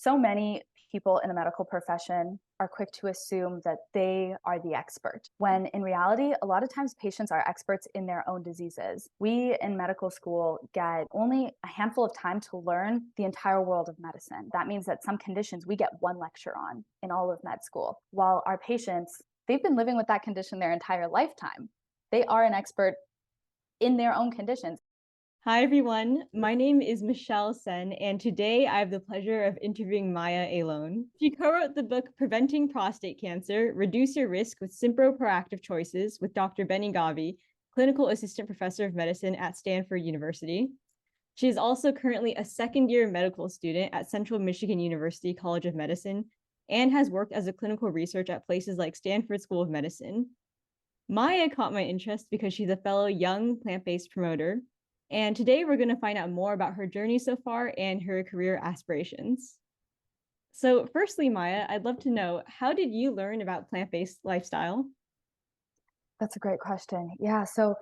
So many people in the medical profession are quick to assume that they are the expert, when in reality, a lot of times patients are experts in their own diseases. We in medical school get only a handful of time to learn the entire world of medicine. That means that some conditions we get one lecture on in all of med school, while our patients, they've been living with that condition their entire lifetime. They are an expert in their own conditions. Hi, everyone. My name is Michelle Sen, and today I have the pleasure of interviewing Maya Eylon. She co-wrote the book Preventing Prostate Cancer, Reduce Your Risk with Simple Proactive Choices with Dr. Gavi, Clinical Assistant Professor of Medicine at Stanford University. She is also currently a second-year medical student at Central Michigan University College of Medicine and has worked as a clinical researcher at places like Stanford School of Medicine. Maya caught my interest because she's a fellow young plant-based promoter. And today we're going to find out more about her journey so far and her career aspirations. So firstly, Maya, I'd love to know, how did you learn about plant-based lifestyle? That's a great question. Yeah, so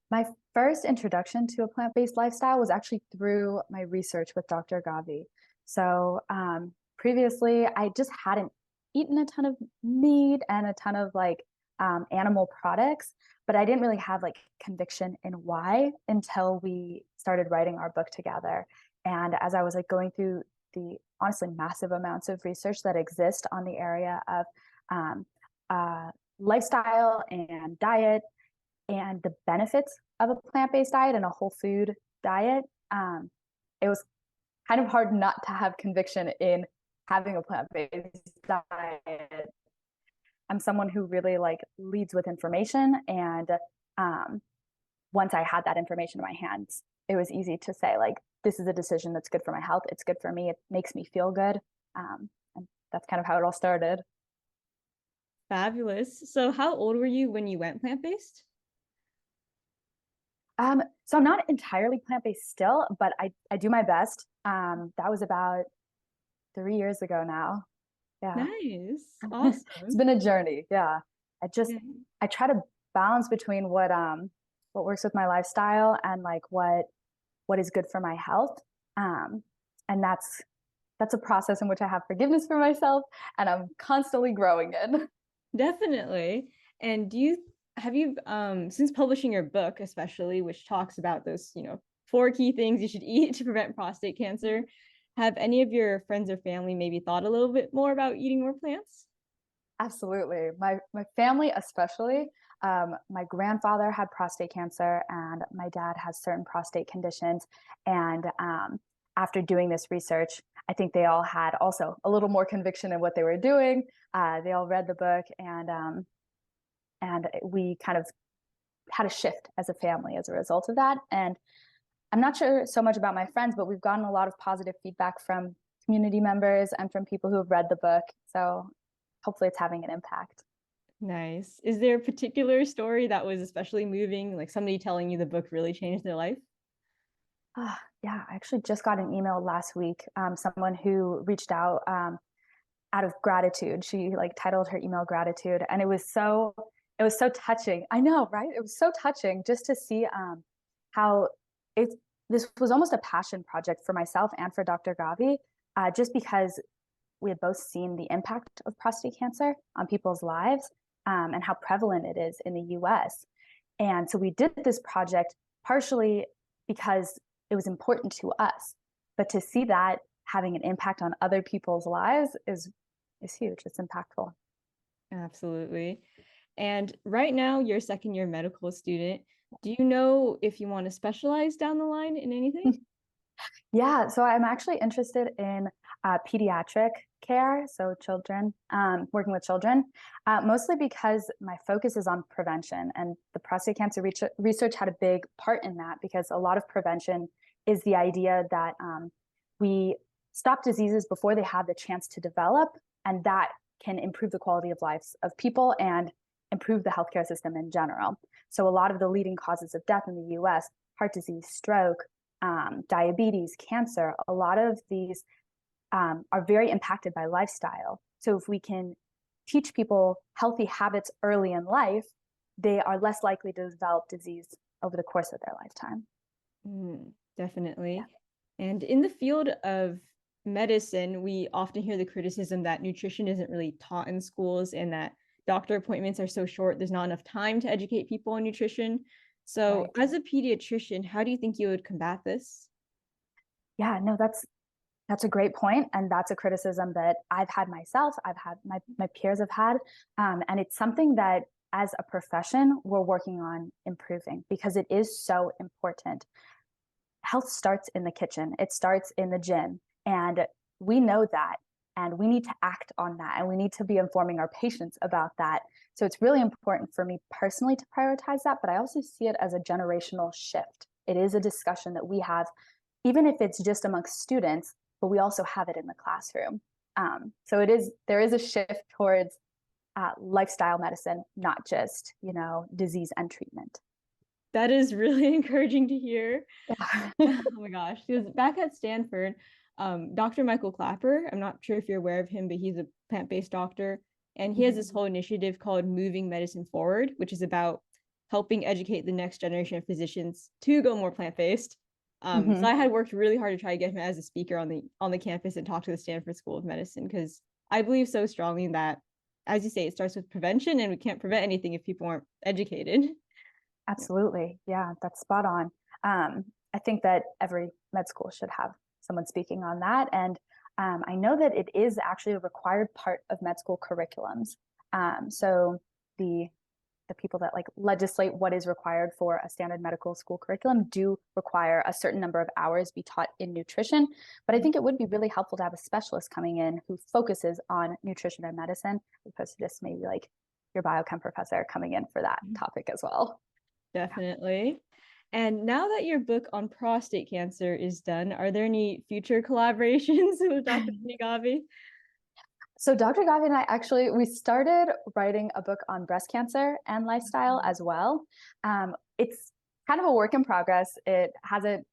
my first introduction to a plant-based lifestyle was actually through my research with Dr. Gavi. So previously, I just hadn't eaten a ton of meat and a ton of animal products, but I didn't really have conviction in why until we started writing our book together. And as I was going through the honestly massive amounts of research that exist on the area of lifestyle and diet and the benefits of a plant-based diet and a whole food diet, it was kind of hard not to have conviction in having a plant-based diet. I'm someone who really leads with information, and once I had that information in my hands, it was easy to say this is a decision that's good for my health. It's good for me. It makes me feel good, and that's kind of how it all started. Fabulous. So how old were you when you went plant-based? So I'm not entirely plant-based still, but I do my best. That was about 3 years ago now. Yeah. Nice. It's Awesome. been a journey. Yeah. Yeah. I try to balance between what works with my lifestyle and what is good for my health. And that's a process in which I have forgiveness for myself and I'm constantly growing in. Definitely. And have you since publishing your book, especially, which talks about those, 4 key things you should eat to prevent prostate cancer, have any of your friends or family maybe thought a little bit more about eating more plants? Absolutely. My family especially. My grandfather had prostate cancer and my dad has certain prostate conditions. And after doing this research, I think they all had also a little more conviction in what they were doing. They all read the book, and we kind of had a shift as a family as a result of that. And I'm not sure so much about my friends, but we've gotten a lot of positive feedback from community members and from people who have read the book. So hopefully it's having an impact. Nice. Is there a particular story that was especially moving, like somebody telling you the book really changed their life? Yeah, I actually just got an email last week. Someone who reached out of gratitude. She titled her email gratitude, and it was so touching. I know, right? It was so touching just to see how this was almost a passion project for myself and for Dr. Gavi, just because we had both seen the impact of prostate cancer on people's lives, and how prevalent it is in the US. And so we did this project partially because it was important to us, but to see that having an impact on other people's lives is huge. It's impactful. Absolutely. And right now, you're a second-year medical student. Do you know if you want to specialize down the line in anything? Yeah, so I'm actually interested in pediatric care, so children, working with children, mostly because my focus is on prevention, and the prostate cancer research had a big part in that, because a lot of prevention is the idea that we stop diseases before they have the chance to develop, and that can improve the quality of lives of people and improve the healthcare system in general. So a lot of the leading causes of death in the US, heart disease, stroke, diabetes, cancer, a lot of these are very impacted by lifestyle. So if we can teach people healthy habits early in life, they are less likely to develop disease over the course of their lifetime. Definitely. Yeah. And in the field of medicine, we often hear the criticism that nutrition isn't really taught in schools and that doctor appointments are so short, there's not enough time to educate people on nutrition. So, Right. as a pediatrician, how do you think you would combat this? Yeah, no, that's a great point, and that's a criticism that I've had myself. I've had my peers have had, and it's something that as a profession we're working on improving because it is so important. Health starts in the kitchen. It starts in the gym, and we know that, and we need to act on that, and we need to be informing our patients about that. So it's really important for me personally to prioritize that, but I also see it as a generational shift. It is a discussion that we have, even if it's just amongst students, but we also have it in the classroom. So there is a shift towards lifestyle medicine, not just disease and treatment. That is really encouraging to hear. Yeah. Oh my gosh. Because back at Stanford, Dr. Michael Klaper, I'm not sure if you're aware of him, but he's a plant-based doctor. And he has this whole initiative called Moving Medicine Forward, which is about helping educate the next generation of physicians to go more plant-based. So I had worked really hard to try to get him as a speaker on the campus and talk to the Stanford School of Medicine, because I believe so strongly that, as you say, it starts with prevention, and we can't prevent anything if people aren't educated. Absolutely. Yeah, that's spot on. I think that every med school should have someone speaking on that. And I know that it is actually a required part of med school curriculums. So the people that like legislate what is required for a standard medical school curriculum do require a certain number of hours be taught in nutrition. But I think it would be really helpful to have a specialist coming in who focuses on nutrition and medicine, as opposed to just maybe like your biochem professor coming in for that topic as well. Definitely. And now that your book on prostate cancer is done, are there any future collaborations with Dr. Gavi? So Dr. Gavi and I actually, we started writing a book on breast cancer and lifestyle as well. It's kind of a work in progress. It hasn't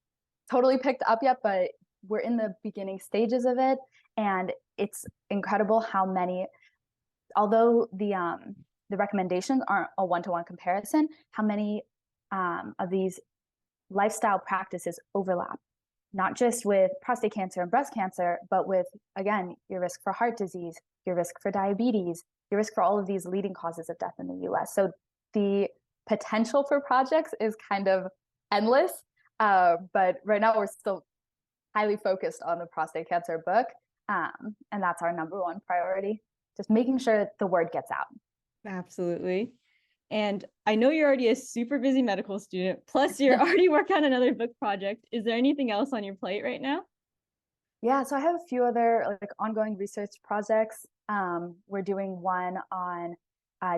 totally picked up yet, but we're in the beginning stages of it. And it's incredible how many, although the recommendations aren't a one-to-one comparison, how many of these lifestyle practices overlap, not just with prostate cancer and breast cancer, but with, again, your risk for heart disease, your risk for diabetes, your risk for all of these leading causes of death in the US. So the potential for projects is kind of endless, but right now we're still highly focused on the prostate cancer book, and that's our number one priority, just making sure the word gets out. Absolutely. And I know you're already a super busy medical student, plus you're already working on another book project. Is there anything else on your plate right now? Yeah, so I have a few other like ongoing research projects. We're doing one on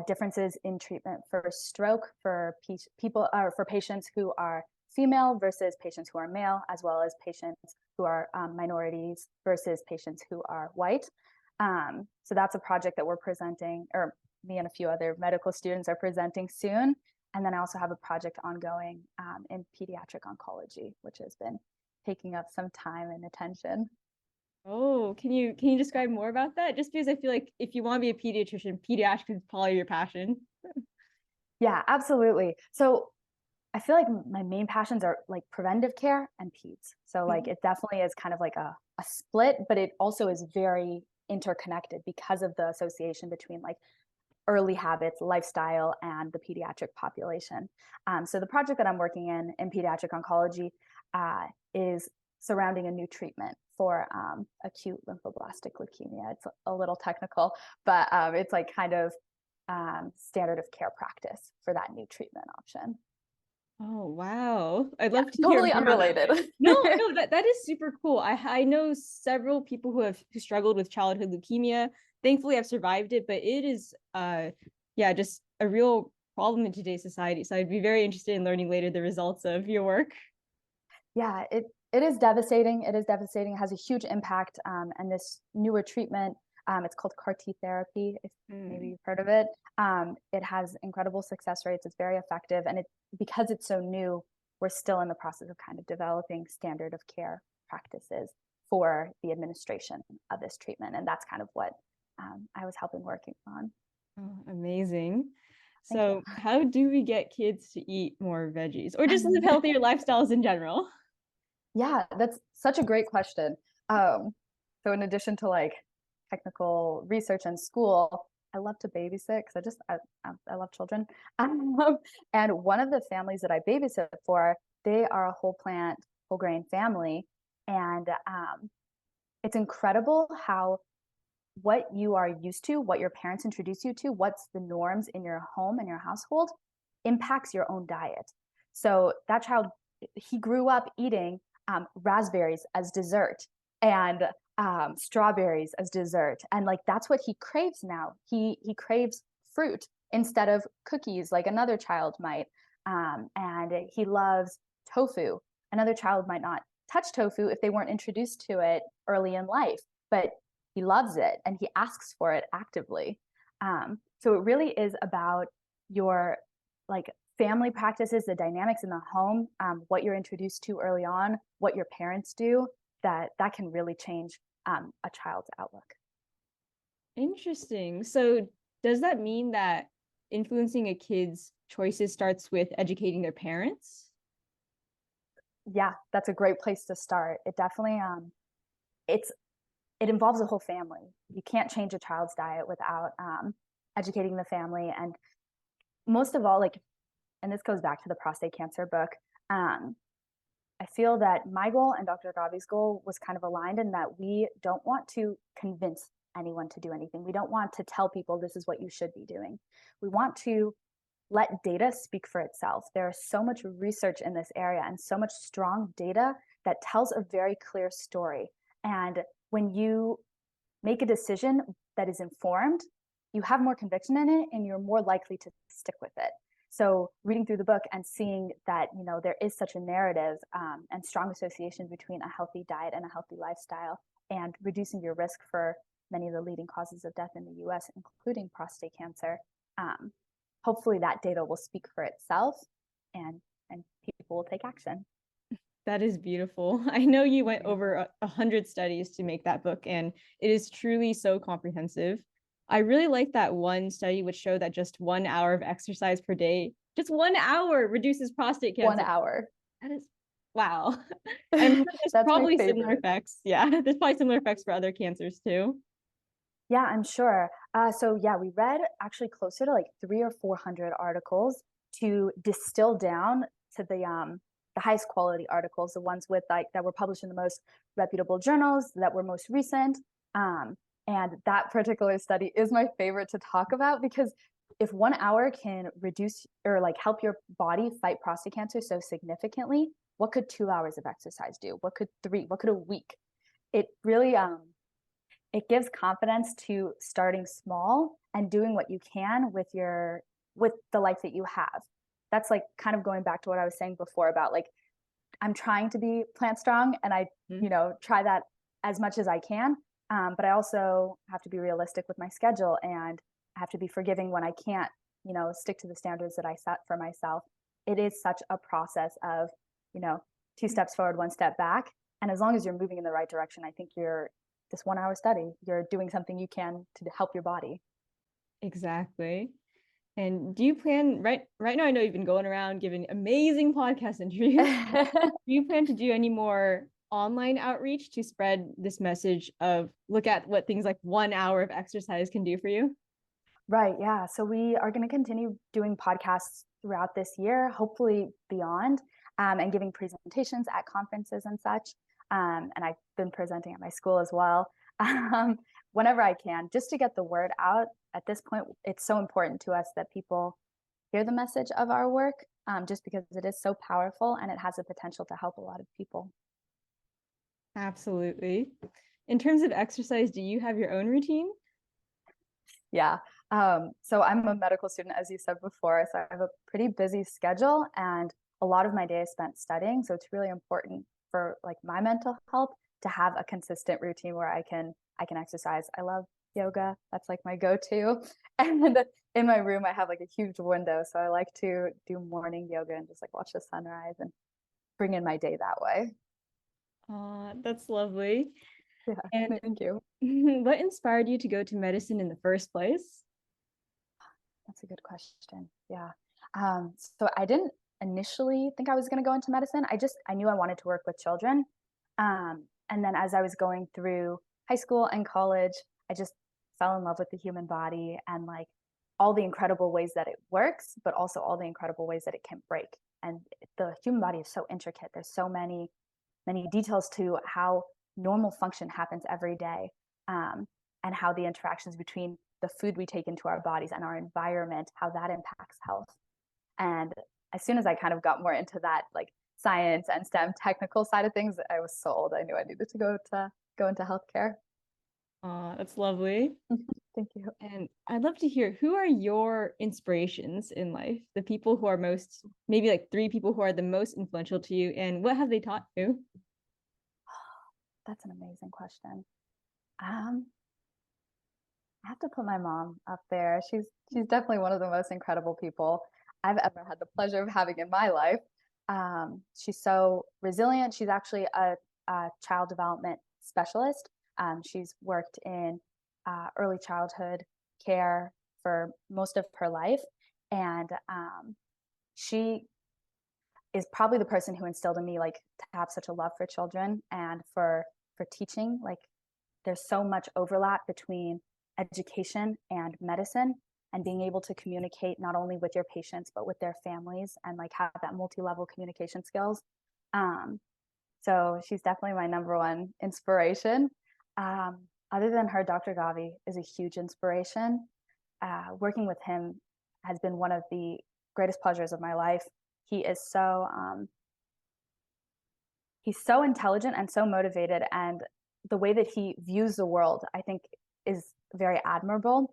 differences in treatment for stroke for people for patients who are female versus patients who are male, as well as patients who are minorities versus patients who are white. So that's a project that we're presenting, or me and a few other medical students are presenting soon. And then I also have a project ongoing in pediatric oncology, which has been taking up some time and attention. Oh, can you describe more about that? Just because I feel like if you want to be a pediatrician, pediatrics is probably your passion. Yeah, absolutely. So I feel like my main passions are like preventive care and peds. So like it definitely is kind of like a split, but it also is very interconnected because of the association between like early habits, lifestyle, and the pediatric population. So the project that I'm working in pediatric oncology is surrounding a new treatment for acute lymphoblastic leukemia. It's a little technical, but it's like kind of standard of care practice for that new treatment option. Oh, wow. I'd love to hear Totally more about that. unrelated. No, that is super cool. I know several people who struggled with childhood leukemia. Thankfully, I've survived it, but it is yeah, just a real problem in today's society. So I'd be very interested in learning later the results of your work. Yeah, it is devastating. It is devastating. It has a huge impact. And this newer treatment, it's called CAR T therapy, if maybe you've heard of it. It has incredible success rates. It's very effective. And because it's so new, we're still in the process of kind of developing standard of care practices for the administration of this treatment. And that's kind of what I was working on. Oh, amazing. Thank So you. how do we get kids to eat more veggies or just live healthier lifestyles in general? Yeah, that's such a great question. So in addition to like technical research and school, I love to babysit because I love children. And one of the families that I babysit for, they are a whole plant, whole grain family. And it's incredible how what you are used to, what your parents introduce you to, what's the norms in your home and your household impacts your own diet. So that child, he grew up eating raspberries as dessert and strawberries as dessert. And like, that's what he craves now. He craves fruit instead of cookies like another child might. And he loves tofu. Another child might not touch tofu if they weren't introduced to it early in life, but he loves it and he asks for it actively. So it really is about your like family practices, the dynamics in the home, what you're introduced to early on, what your parents do, that can really change a child's outlook. Interesting. So does that mean that influencing a kid's choices starts with educating their parents? Yeah, that's a great place to start. It definitely it involves a whole family. You can't change a child's diet without educating the family. And most of all, like, and this goes back to the prostate cancer book, I feel that my goal and Dr. Gavi's goal was kind of aligned in that we don't want to convince anyone to do anything. We don't want to tell people this is what you should be doing. We want to let data speak for itself. There is so much research in this area and so much strong data that tells a very clear story. And when you make a decision that is informed, you have more conviction in it and you're more likely to stick with it. So reading through the book and seeing that, you know, there is such a narrative and strong association between a healthy diet and a healthy lifestyle and reducing your risk for many of the leading causes of death in the US, including prostate cancer, hopefully that data will speak for itself and people will take action. That is beautiful. I know you went over 100 studies to make that book, and it is truly so comprehensive. I really like that one study which showed that just 1 hour of exercise per day, just 1 hour, reduces prostate cancer. 1 hour. That is, wow. And there's probably similar effects. Yeah, there's probably similar effects for other cancers too. Yeah, I'm sure. So yeah, we read actually closer to like 300 or 400 articles to distill down to the highest quality articles, the ones with like that were published in the most reputable journals that were most recent. And that particular study is my favorite to talk about because if 1 hour can reduce or like help your body fight prostate cancer so significantly, what could 2 hours of exercise do? What could 3? What could a week? It really it gives confidence to starting small and doing what you can with the life that you have. That's like kind of going back to what I was saying before about like I'm trying to be plant strong and I you know try that as much as I can, but I also have to be realistic with my schedule and I have to be forgiving when I can't stick to the standards that I set for myself. It is such a process of 2 steps forward, 1 step back, and as long as you're moving in the right direction, I think you're this 1 hour study, you're doing something you can to help your body. Exactly. And do you plan right now? I know you've been going around giving amazing podcast interviews. Do you plan to do any more online outreach to spread this message of look at what things like 1 hour of exercise can do for you? Right. Yeah. So we are going to continue doing podcasts throughout this year, hopefully beyond, and giving presentations at conferences and such. And I've been presenting at my school as well, whenever I can, just to get the word out. At this point, it's so important to us that people hear the message of our work, just because it is so powerful and it has the potential to help a lot of people. Absolutely. In terms of exercise, do you have your own routine? Yeah. So I'm a medical student, as you said before, so I have a pretty busy schedule and a lot of my day is spent studying. So it's really important for like my mental health to have a consistent routine where I can exercise. I love yoga. That's like my go-to. And in my room, I have like a huge window. So I like to do morning yoga and just like watch the sunrise and bring in my day that way. That's lovely. Yeah, and thank you. What inspired you to go to medicine in the first place? That's a good question. Yeah. So I didn't initially think I was going to go into medicine. I knew I wanted to work with children. And then as I was going through high school and college, I just fell in love with the human body and like all the incredible ways that it works, but also all the incredible ways that it can break. And the human body is so intricate. There's so many details to how normal function happens every day, and how the interactions between the food we take into our bodies and our environment, how that impacts health. And as soon as I kind of got more into that, like science and STEM technical side of things, I was so old. I knew I needed to go into healthcare. That's lovely. Thank you. And I'd love to hear, who are your inspirations in life? The people who are most, maybe like 3 people who are the most influential to you, and what have they taught you? That's an amazing question. I have to put my mom up there. She's definitely one of the most incredible people I've ever had the pleasure of having in my life. She's so resilient. She's actually a child development specialist. She's worked in early childhood care for most of her life, and she is probably the person who instilled in me like to have such a love for children and for teaching. Like there's so much overlap between education and medicine, and being able to communicate not only with your patients but with their families and like have that multi-level communication skills. So she's definitely my number one inspiration. Other than her, Dr. Gavi is a huge inspiration. Working with him has been one of the greatest pleasures of my life. He's so intelligent and so motivated, and the way that he views the world, I think, is very admirable.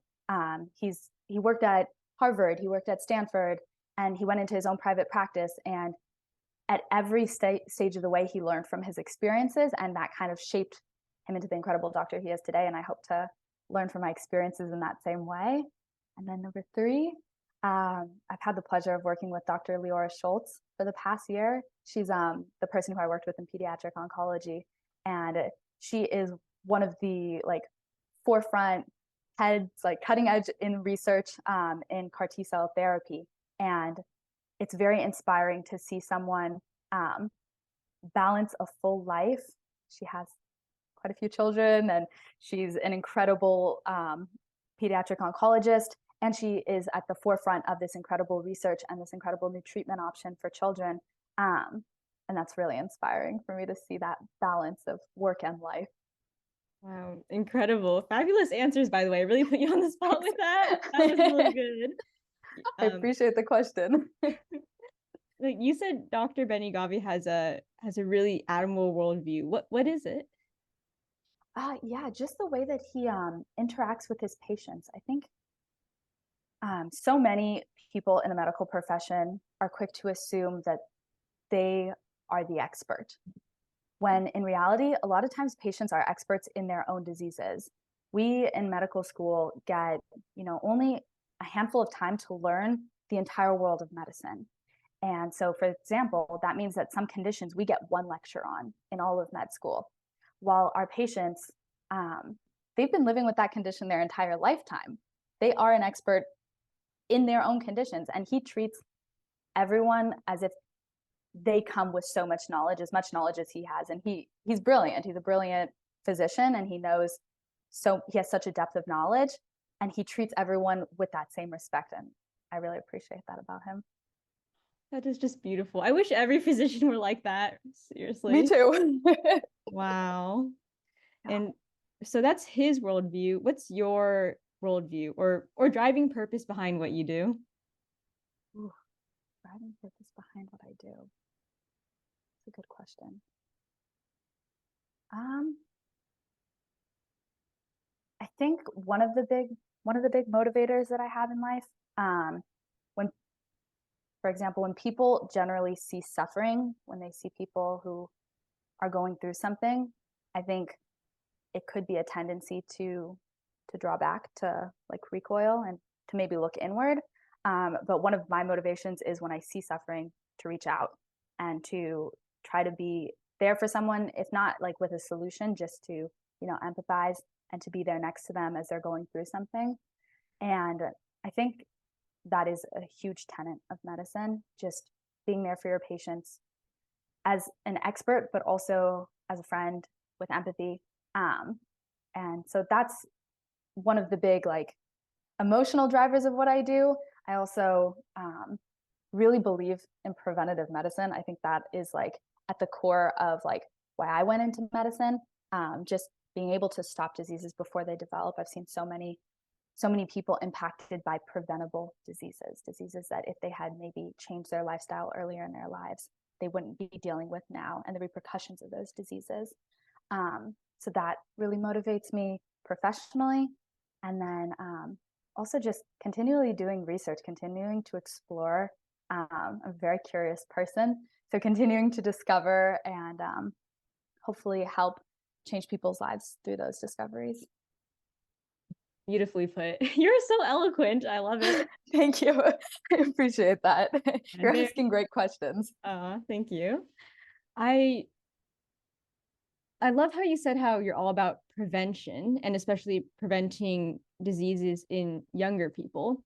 He worked at Harvard, he worked at Stanford, and he went into his own private practice. And at every stage of the way, he learned from his experiences, and that kind of shaped him into the incredible doctor he is today. And I hope to learn from my experiences in that same way. And then number 3, I've had the pleasure of working with Dr. Leora Schultz for the past year. She's the person who I worked with in pediatric oncology, and she is one of the like forefront heads, like cutting edge in research in CAR T cell therapy. And it's very inspiring to see someone balance a full life. She has quite a few children, and she's an incredible pediatric oncologist, and she is at the forefront of this incredible research and this incredible new treatment option for children. And that's really inspiring for me to see that balance of work and life. Wow, incredible. Fabulous answers, by the way. I really put you on the spot with that. That was really good. I appreciate the question. Like you said, Dr. Benny Gavi has a really admirable worldview. What is it? Yeah, just the way that he interacts with his patients. I think so many people in the medical profession are quick to assume that they are the expert, when in reality, a lot of times patients are experts in their own diseases. We in medical school get, only a handful of time to learn the entire world of medicine. And so, for example, that means that some conditions we get one lecture on in all of med school, while our patients, they've been living with that condition their entire lifetime. They are an expert in their own conditions, and he treats everyone as if they come with so much knowledge as he has. And he's brilliant. He's a brilliant physician, and he has such a depth of knowledge, and he treats everyone with that same respect. And I really appreciate that about him. That is just beautiful. I wish every physician were like that. Seriously. Me too. Wow. And so that's his worldview. What's your worldview or driving purpose behind what you do? Ooh, driving purpose behind what I do. That's a good question. I think one of the big motivators that I have in life, for example, when people generally see suffering, when they see people who are going through something, I think it could be a tendency to draw back, to like recoil, and to maybe look inward. But one of my motivations is when I see suffering, to reach out and to try to be there for someone, if not like with a solution, just to, empathize and to be there next to them as they're going through something. And I think that is a huge tenet of medicine, just being there for your patients as an expert, but also as a friend with empathy. And so that's one of the big like emotional drivers of what I do. I also really believe in preventative medicine. I think that is like at the core of like why I went into medicine. Just being able to stop diseases before they develop. I've seen so many people impacted by preventable diseases that if they had maybe changed their lifestyle earlier in their lives, they wouldn't be dealing with now, and the repercussions of those diseases. So that really motivates me professionally. And then also just continually doing research, continuing to explore. I'm a very curious person. So continuing to discover and hopefully help change people's lives through those discoveries. Beautifully put. You're so eloquent. I love it. Thank you. I appreciate that. You're asking great questions. Thank you. I love how you said how you're all about prevention and especially preventing diseases in younger people.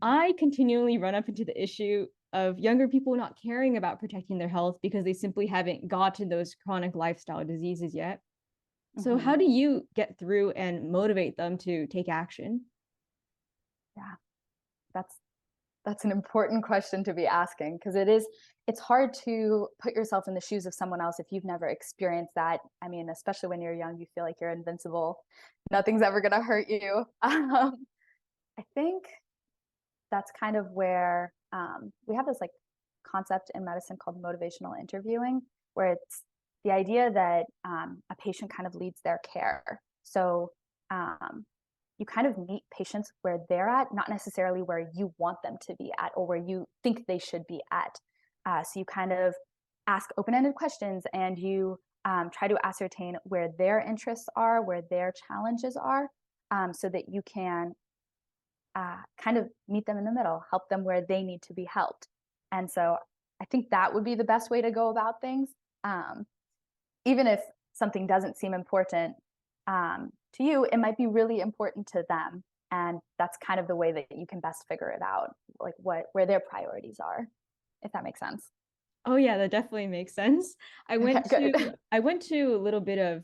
I continually run up into the issue of younger people not caring about protecting their health because they simply haven't gotten those chronic lifestyle diseases yet. So how do you get through and motivate them to take action? Yeah, that's an important question to be asking, because it's hard to put yourself in the shoes of someone else if you've never experienced that. I mean, especially when you're young, you feel like you're invincible. Nothing's ever going to hurt you. I think that's kind of where we have this like concept in medicine called motivational interviewing, where it's the idea that a patient kind of leads their care. So you kind of meet patients where they're at, not necessarily where you want them to be at or where you think they should be at. So you kind of ask open-ended questions, and you try to ascertain where their interests are, where their challenges are, so that you can kind of meet them in the middle, help them where they need to be helped. And so I think that would be the best way to go about things. Even if something doesn't seem important to you, it might be really important to them. And that's kind of the way that you can best figure it out, like where their priorities are, if that makes sense. Oh yeah, that definitely makes sense. I went to a little bit of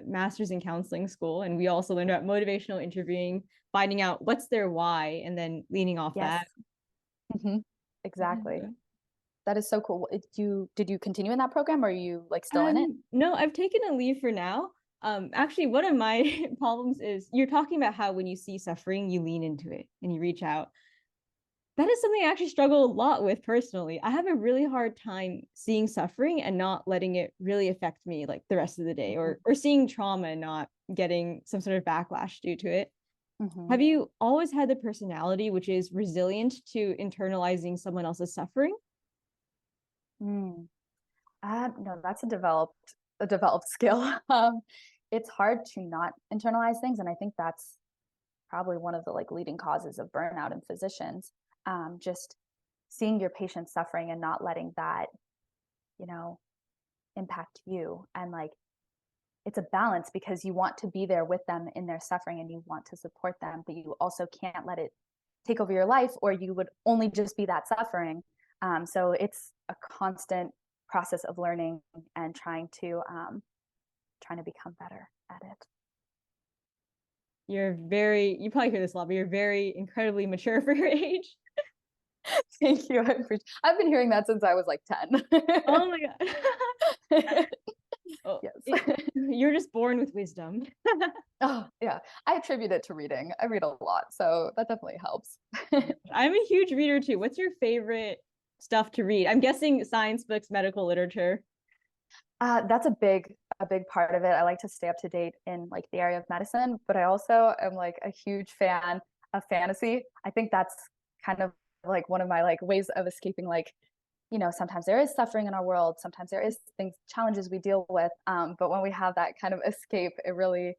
master's in counseling school, and we also learned about motivational interviewing, finding out what's their why, and then leaning off that. Exactly. That is so cool. Did you continue in that program, or are you like still in it? No, I've taken a leave for now. Actually, one of my problems is you're talking about how when you see suffering, you lean into it and you reach out. That is something I actually struggle a lot with personally. I have a really hard time seeing suffering and not letting it really affect me like the rest of the day, or seeing trauma and not getting some sort of backlash due to it. Have you always had the personality which is resilient to internalizing someone else's suffering? No, that's a developed skill. It's hard to not internalize things, and I think that's probably one of the like leading causes of burnout in physicians. Just seeing your patient suffering and not letting that, impact you. And like, it's a balance, because you want to be there with them in their suffering and you want to support them, but you also can't let it take over your life, or you would only just be that suffering. So it's a constant process of learning and trying to become better at it. You probably hear this a lot, but you're very incredibly mature for your age. Thank you. I've been hearing that since I was like 10. Oh my God. Oh, yes. You're just born with wisdom. Oh, yeah. I attribute it to reading. I read a lot, so that definitely helps. I'm a huge reader too. What's your favorite stuff to read? I'm guessing science books, medical literature. That's a big part of it. I like to stay up to date in like the area of medicine, but I also am like a huge fan of fantasy. I think that's kind of like one of my like ways of escaping, like, sometimes there is suffering in our world, sometimes there is challenges we deal with, but when we have that kind of escape, it really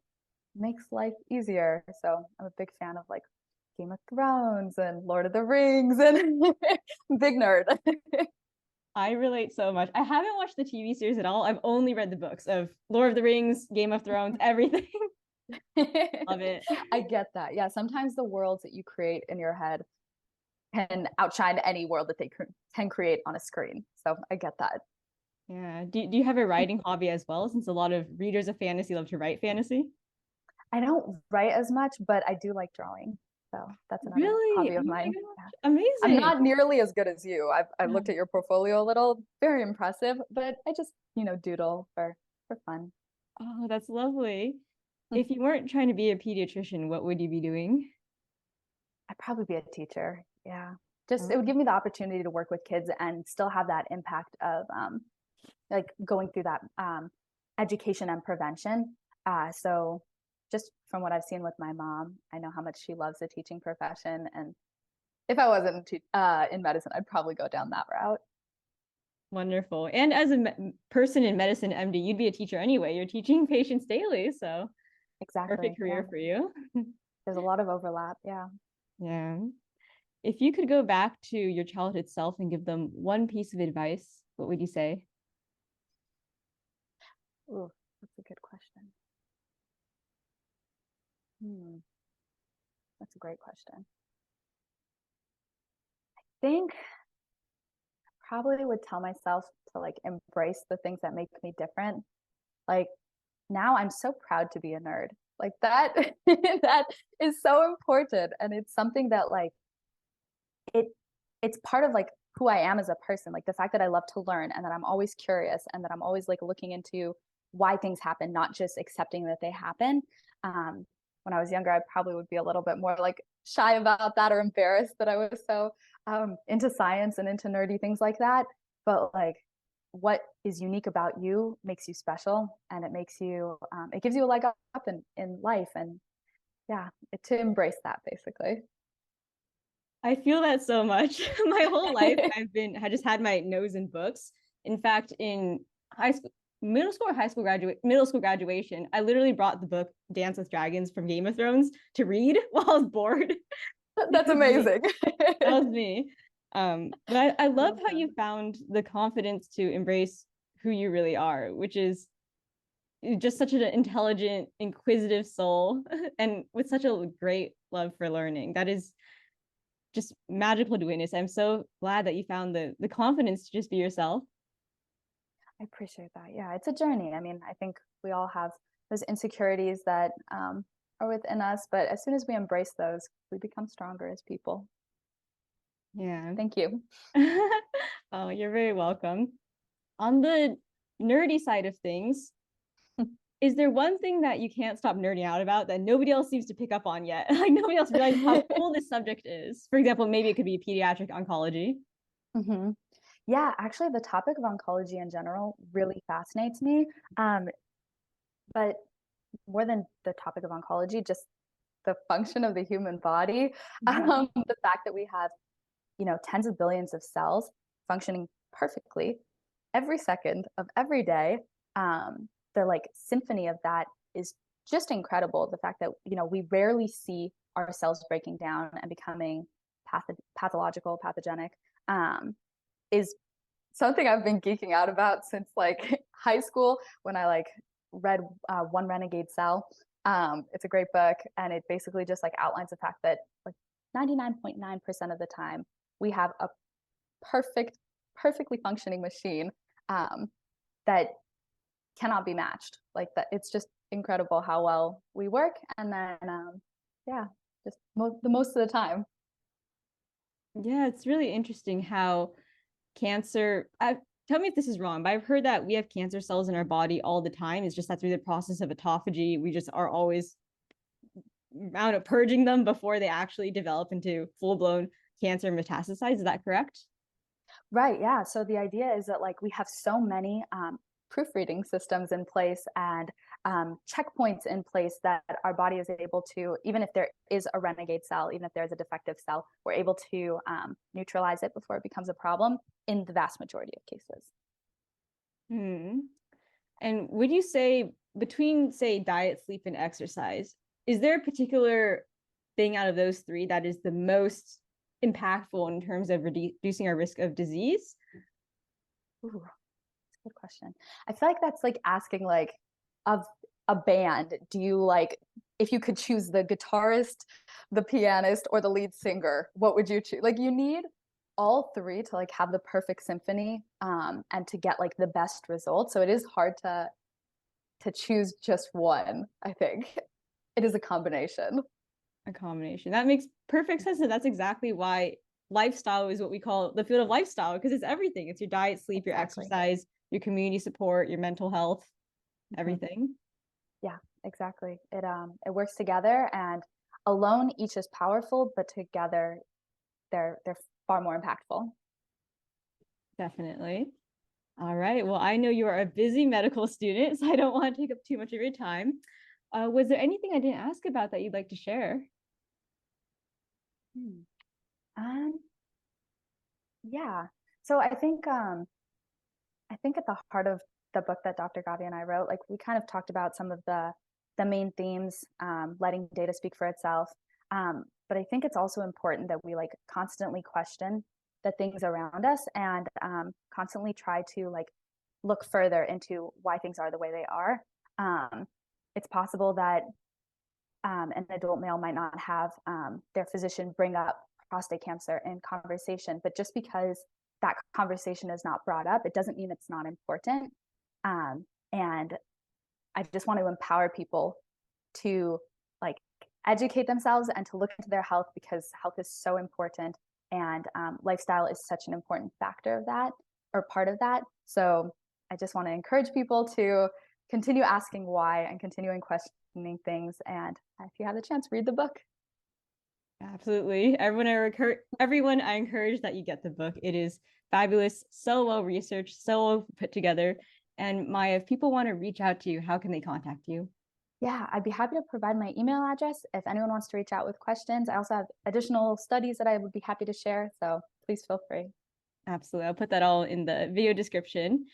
makes life easier. So I'm a big fan of like Game of Thrones and Lord of the Rings, and big nerd. I relate so much. I haven't watched the TV series at all. I've only read the books of Lord of the Rings, Game of Thrones, everything. Love it. I get that. Yeah, sometimes the worlds that you create in your head can outshine any world that they can create on a screen. So I get that. Yeah. Do you have a writing hobby as well, since a lot of readers of fantasy love to write fantasy? I don't write as much, but I do like drawing. So that's another Really? hobby Oh of my mine. gosh, Yeah. I'm amazing. not nearly as good as you. I've Yeah. looked at your portfolio a little, very impressive, but I just, doodle for fun. Oh, that's lovely. If you weren't trying to be a pediatrician, what would you be doing? I'd probably be a teacher. Yeah. Just it would Oh, give me the opportunity to work with kids and still have that impact of like going through that education and prevention. So just from what I've seen with my mom, I know how much she loves the teaching profession. And if I wasn't in medicine, I'd probably go down that route. wonderful. And as a person in medicine, MD, you'd be a teacher anyway. You're teaching patients daily, so Exactly. perfect Yeah. career for you. There's a lot of overlap. Yeah. Yeah. If you could go back to your childhood self and give them one piece of advice, what would you say? Ooh, that's a good question. Hmm, that's a great question. I think probably would tell myself to like embrace the things that make me different. Like now I'm so proud to be a nerd. Like that that is so important and it's something that like it it's part of like who I am as a person. Like the fact that I love to learn and that I'm always curious and that I'm always like looking into why things happen, not just accepting that they happen. When I was younger, I probably would be a little bit more like shy about that or embarrassed that I was so into science and into nerdy things like that. But like what is unique about you makes you special and it makes you it gives you a leg up in life and yeah, to embrace that basically. I feel that so much. My whole life, I just had my nose in books. In fact, in high school, middle school graduation, I literally brought the book Dance with Dragons from Game of Thrones to read while I was bored. That That's was me. amazing. That was me. But I I love love how that. you found the confidence to embrace who you really are, which is just such an intelligent, inquisitive soul, and with such a great love for learning. That is just magical to witness. I'm so glad that you found the confidence to just be yourself. I appreciate that. Yeah, it's a journey. I mean, I think we all have those insecurities that are within us, but as soon as we embrace those, we become stronger as people. Yeah. Thank you. Oh, you're very welcome. On the nerdy side of things, is there one thing that you can't stop nerding out about that nobody else seems to pick up on yet? Like nobody else realizes how cool this subject is. For example, maybe it could be pediatric oncology. hmm Yeah, actually, the topic of oncology in general really fascinates me. But more than the topic of oncology, just the function of the human body, Mhm. the fact that we have, tens of billions of cells functioning perfectly every second of every day. The like symphony of that is just incredible. The fact that, we rarely see our cells breaking down and becoming pathological, pathogenic, is something I've been geeking out about since like high school when I like read One Renegade Cell. It's a great book, and it basically just like outlines the fact that like 99.9% of the time we have a perfectly functioning machine that cannot be matched. Like that, it's just incredible how well we work, and then yeah, just the most of the time. Yeah, it's really interesting how cancer. Tell me if this is wrong, but I've heard that we have cancer cells in our body all the time. It's just that through the process of autophagy, we just are always out of purging them before they actually develop into full blown cancer metastasize. Is that correct? Right. Yeah. So the idea is that like we have so many proofreading systems in place and checkpoints in place that our body is able to, even if there is a renegade cell, even if there's a defective cell, we're able to neutralize it before it becomes a problem in the vast majority of cases. Hmm. And would you say between, say, diet, sleep, and exercise, is there a particular thing out of those three that is the most impactful in terms of reducing our risk of disease? Ooh, that's a good question. I feel like that's like asking like of a band, do you like if you could choose the guitarist, the pianist, or the lead singer, what would you choose? Like you need all three to like have the perfect symphony and to get like the best results. So it is hard to choose just one, I think. it is a combination. A combination. That makes perfect sense. And that's exactly why lifestyle is what we call the field of lifestyle, because it's everything. It's your diet, sleep, your Exactly. exercise, your community support, your mental health, everything. Yeah, exactly. It works together, and alone each is powerful, but together they're far more impactful. Definitely. All right. Well, I know you are a busy medical student, so I don't want to take up too much of your time. Was there anything I didn't ask about that you'd like to share? Hmm. Um, yeah. So I think at the heart of the book that Dr. Gavi and I wrote, like we kind of talked about some of the main themes, letting data speak for itself. But I think it's also important that we like constantly question the things around us and constantly try to like look further into why things are the way they are. It's possible that an adult male might not have their physician bring up prostate cancer in conversation, but just because that conversation is not brought up, it doesn't mean it's not important. And I just want to empower people to like educate themselves and to look into their health, because health is so important, and lifestyle is such an important factor of that, or part of that. So I just want to encourage people to continue asking why and continuing questioning things. And if you have the chance, read the book. Absolutely. Everyone, I encourage that you get the book. It is fabulous, so well researched, so well put together. And Maya, if people want to reach out to you, how can they contact you? Yeah, I'd be happy to provide my email address if anyone wants to reach out with questions. I also have additional studies that I would be happy to share, so please feel free. Absolutely. I'll put that all in the video description.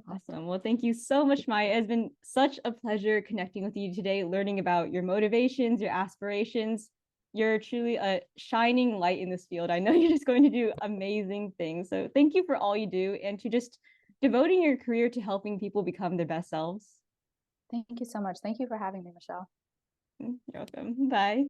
Awesome. Well, thank you so much, Maya. It has been such a pleasure connecting with you today, learning about your motivations, your aspirations. You're truly a shining light in this field. I know you're just going to do amazing things. So thank you for all you do and to just devoting your career to helping people become their best selves. Thank you so much. Thank you for having me, Michelle. You're welcome. Bye.